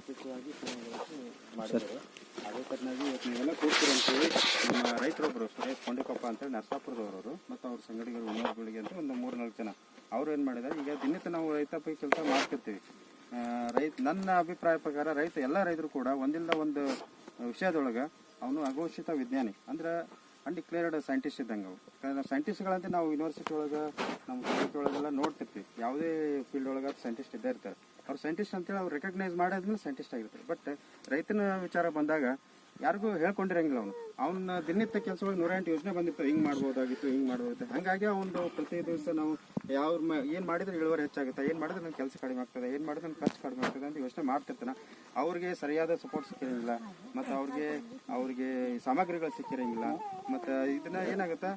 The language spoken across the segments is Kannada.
ಸಾಂಸ್ಕೃತಿಕವಾಗಿ ಮಾಡಿದ್ದಾರೆ. ಅದೇ ಥರನಾಗಿ ಇವತ್ತು ನೀವೆಲ್ಲ ಕೂಡ್ತೀರಂತೇಳಿ ನಮ್ಮ ರೈತರೊಬ್ಬರು ಸುರೇಶ್ ಕೊಂಡಿಕೊಪ್ಪ ಅಂತೇಳಿ ನರಸಾಪುರದವರು ಮತ್ತು ಅವ್ರ ಸಂಗಡಿಗರು ಉನ್ನೋರ್ಗಳಿಗೆ ಅಂತ ಒಂದು 3-4 ಜನ ಅವ್ರು ಏನು ಮಾಡಿದ್ದಾರೆ, ಈಗ ದಿನಕ್ಕೆ ನಾವು ರೈತಾಪಿ ಕೆಲಸ ಮಾಡ್ತಿರ್ತೀವಿ. ನನ್ನ ಅಭಿಪ್ರಾಯ ಪ್ರಕಾರ ಎಲ್ಲ ರೈತರು ಕೂಡ ಒಂದಿಲ್ಲ ಒಂದು ವಿಷಯದೊಳಗೆ ಅವನು ಅಘೋಷಿತ ವಿಜ್ಞಾನಿ ಅಂದ್ರೆ ಅನ್ಡಿಕ್ಲೇರ್ಡ್ ಸೈಂಟಿಸ್ಟ್ ಇದ್ದಂಗೆ. ಅವು ಸೈಂಟಿಸ್ಟ್ಗಳಂತೆ ನಾವು ಯೂನಿವರ್ಸಿಟಿ ಒಳಗೆ ನಮ್ಮ ಕಾಲೇಜ್ ಒಳಗೆಲ್ಲ ನೋಡ್ತಿರ್ತೀವಿ. ಯಾವುದೇ ಫೀಲ್ಡ್ ಒಳಗೆ ಸೈಂಟಿಸ್ಟ್ ಇದ್ದೇ ಇರ್ತಾರೆ. ಅವ್ರು ಸೈಂಟಿಸ್ಟ್ ಅಂತೇಳಿ ಅವ್ರು ರೆಕಗ್ನೈಸ್ ಮಾಡಾದ್ಮೇಲೆ ಸೈಂಟಿಸ್ಟ್ ಆಗಿರ್ತಾರೆ. ಬಟ್ ರೈತನ ವಿಚಾರ ಬಂದಾಗ ಯಾರಿಗೂ ಹೇಳ್ಕೊಂಡಿರಂಗಿಲ್ಲ. ಅವನ ದಿನನಿತ್ಯ ಕೆಲಸಗಳಿಗೆ 108 ಯೋಜನೆ ಬಂದಿರ್ತವೆ, ಹಿಂಗೆ ಮಾಡ್ಬೋದಾಗಿತ್ತು, ಹಿಂಗೆ ಮಾಡ್ಬೋದಾಗಿತ್ತು. ಹಾಗಾಗಿ ಒಂದು ಪ್ರತಿ ದಿವಸ ನಾವು ಏನು ಮಾಡಿದ್ರೆ ಇಳುವರಿ ಹೆಚ್ಚಾಗುತ್ತೆ, ಏನು ಮಾಡಿದ್ರೆ ನನ್ನ ಕೆಲಸ ಕಡಿಮೆ ಆಗ್ತದೆ, ಏನು ಮಾಡಿದ್ರೆ ನನ್ನ ಖರ್ಚು ಕಡಿಮೆ ಆಗ್ತದೆ ಅಂತ ಯೋಚನೆ ಮಾಡ್ತಿರ್ತಾನೆ. ಅವ್ರಿಗೆ ಸರಿಯಾದ ಸಪೋರ್ಟ್ ಸಿಕ್ಕಿರಂಗಿಲ್ಲ, ಮತ್ತು ಅವ್ರಿಗೆ ಸಾಮಗ್ರಿಗಳು ಸಿಕ್ಕಿರಂಗಿಲ್ಲ. ಮತ್ತು ಇದನ್ನ ಏನಾಗುತ್ತೆ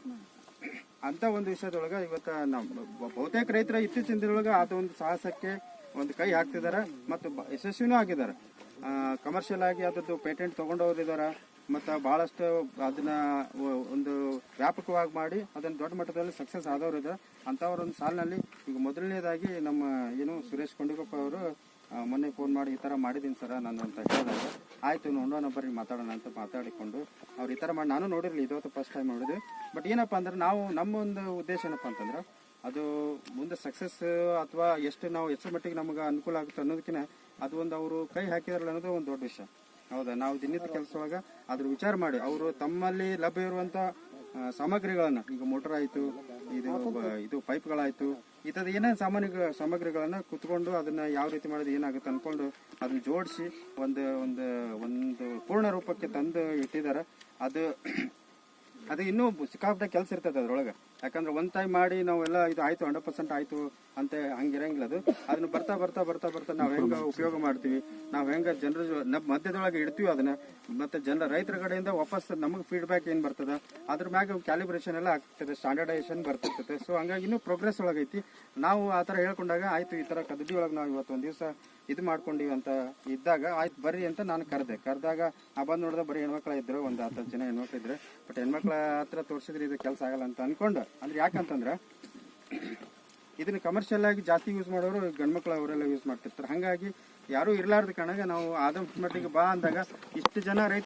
ಅಂತ ಒಂದು ವಿಷಯದೊಳಗೆ ಇವತ್ತು ನಮ್ಮ ಬಹುತೇಕ ರೈತರ ಇತ್ತೀಚಿನ ದಿನದೊಳಗೆ ಅದೊಂದು ಸಾಹಸಕ್ಕೆ ಒಂದು ಕೈ ಹಾಕ್ತಿದ್ದಾರೆ ಮತ್ತು ಯಶಸ್ವಿನೂ ಆಗಿದ್ದಾರೆ. ಕಮರ್ಷಿಯಲ್ ಆಗಿ ಅದರದ್ದು ಪೇಟೆಂಟ್ ತೊಗೊಂಡವ್ರಿದ್ದಾರೆ ಮತ್ತು ಭಾಳಷ್ಟು ಅದನ್ನ ಒಂದು ವ್ಯಾಪಕವಾಗಿ ಮಾಡಿ ಅದನ್ನು ದೊಡ್ಡ ಮಟ್ಟದಲ್ಲಿ ಸಕ್ಸಸ್ ಆದವರು ಇದ್ದಾರೆ. ಅಂಥವ್ರೊಂದು ಸಾಲಿನಲ್ಲಿ ಈಗ ಮೊದಲನೇದಾಗಿ ನಮ್ಮ ಸುರೇಶ್ ಕೊಂಡಿಕೊಪ್ಪ ಅವರು ಮೊನ್ನೆ ಫೋನ್ ಮಾಡಿ ಈ ಥರ ಮಾಡಿದ್ದೀನಿ ಸರ ನಾನು ಅಂತ ಹೇಳಿದಾಗ, ಆಯಿತು ನೋಡೋಣ ಬರ್ರಿ ಮಾತಾಡೋಣ ಅಂತ ಮಾತಾಡಿಕೊಂಡು ಅವ್ರು ಈ ಥರ ಮಾಡಿ ನಾನು ನೋಡಿರಲಿ, ಇದೊತ್ತು ಫಸ್ಟ್ ಟೈಮ್ ನೋಡಿದ್ವಿ. ಬಟ್ ಏನಪ್ಪ ಅಂದ್ರೆ ನಾವು ನಮ್ಮ ಒಂದು ಉದ್ದೇಶ ಏನಪ್ಪ ಅಂತಂದ್ರೆ ಅದು ಮುಂದೆ ಸಕ್ಸಸ್ ಅಥವಾ ಎಷ್ಟು ಮಟ್ಟಿಗೆ ನಮಗೆ ಅನುಕೂಲ ಆಗುತ್ತೆ ಅನ್ನೋದಕ್ಕಿಂತ ಅದು ಒಂದು ಅವರು ಕೈ ಹಾಕಿದಾರಲ್ಲ ಅನ್ನೋದು ಒಂದು ದೊಡ್ಡ ವಿಷಯ. ಹೌದಾ, ನಾವು ದಿನದ ಕೆಲಸ ಒಳಗೆ ಅದ್ರ ವಿಚಾರ ಮಾಡಿ ಅವರು ತಮ್ಮಲ್ಲಿ ಲಭ್ಯ ಇರುವಂಥ ಸಾಮಗ್ರಿಗಳನ್ನು, ಈಗ ಮೋಟರ್ ಆಯಿತು, ಇದು ಪೈಪ್ಗಳಾಯಿತು, ಈ ಥರದ ಏನೇನು ಸಾಮಗ್ರಿಗಳನ್ನು ಕುತ್ಕೊಂಡು ಅದನ್ನು ಯಾವ ರೀತಿ ಮಾಡಿದ್ರೆ ಏನಾಗುತ್ತೆ ಅಂದ್ಕೊಂಡು ಅದನ್ನ ಜೋಡಿಸಿ ಒಂದು ಪೂರ್ಣ ರೂಪಕ್ಕೆ ತಂದು ಇಟ್ಟಿದ್ದಾರೆ. ಅದು ಇನ್ನೂ ಸಿಕ್ಕಾಪಟ್ಟೆ ಕೆಲಸ ಇರ್ತದೆ ಅದರೊಳಗೆ. ಯಾಕಂದ್ರೆ ಒಂದು ಟೈಮ್ ಮಾಡಿ ನಾವೆಲ್ಲ ಇದು ಆಯಿತು 100% ಆಯಿತು ಅಂತ ಹಂಗಿರಂಗಿಲ್ಲ. ಅದನ್ನು ಬರ್ತಾ ನಾವು ಹೆಂಗೆ ಉಪಯೋಗ ಮಾಡ್ತೀವಿ, ನಾವು ಹೆಂಗೆ ಜನರ ಮಧ್ಯದೊಳಗೆ ಇಡ್ತೀವಿ ಅದನ್ನ, ಮತ್ತು ರೈತರ ಕಡೆಯಿಂದ ವಾಪಸ್ ನಮಗೆ ಫೀಡ್ಬ್ಯಾಕ್ ಏನು ಬರ್ತದೆ ಅದ್ರ ಮ್ಯಾಗ ಕ್ಯಾಲಿಬ್ರೇಷನ್ ಎಲ್ಲ ಆಗ್ತದೆ, ಸ್ಟ್ಯಾಂಡರ್ಡೈಸೇಷನ್ ಬರ್ತಿರ್ತದೆ. ಸೊ ಹಂಗಾಗಿ ಇನ್ನೂ ಪ್ರೋಗ್ರೆಸ್ ಒಳಗೈತಿ. ನಾವು ಆ ಥರ ಹೇಳ್ಕೊಂಡಾಗ ಆಯಿತು ಈ ಥರ ಕದ್ದಿ ಒಳಗೆ ನಾವು ಇವತ್ತು ಒಂದು ದಿವಸ ಇದು ಮಾಡ್ಕೊಂಡಿವಿ ಅಂತ ಇದ್ದಾಗ ಆಯ್ತು ಬರ್ರಿ ಅಂತ ನಾನು ಕರೆದಾಗ ಬಂದು ನೋಡಿದ್ರೆ ಬರೀ ಹೆಣ್ಮಕ್ಳ ಇದ್ರು, ಒಂದು 10 ಜನ ಹೆಣ್ಮಕ್ಳು ಇದ್ರು. ಬಟ್ ಹೆಣ್ಮಕ್ಳ ಹತ್ರ ತೋರಿಸಿದ್ರೆ ಇದು ಕೆಲಸ ಆಗಲ್ಲ ಅಂತ ಅನ್ಕೊಂಡು, ಅಂದ್ರೆ ಯಾಕಂತಂದ್ರೆ ಇದನ್ನ ಕಮರ್ಷಿಯಲ್ ಆಗಿ ಜಾಸ್ತಿ ಯೂಸ್ ಮಾಡೋರು ಗಂಡ್ಮಕ್ಳು ಅವರೆಲ್ಲ ಯೂಸ್ ಮಾಡ್ತಿರ್ತಾರೆ. ಹಾಗಾಗಿ ಯಾರು ಇರ್ಲಾರ್ದ ಕಾರಣಾಗ ನಾವು ಆದಷ್ಟು ಮಟ್ಟಿಗೆ ಬಾ ಅಂದಾಗ ಇಷ್ಟು ಜನ ರೈತ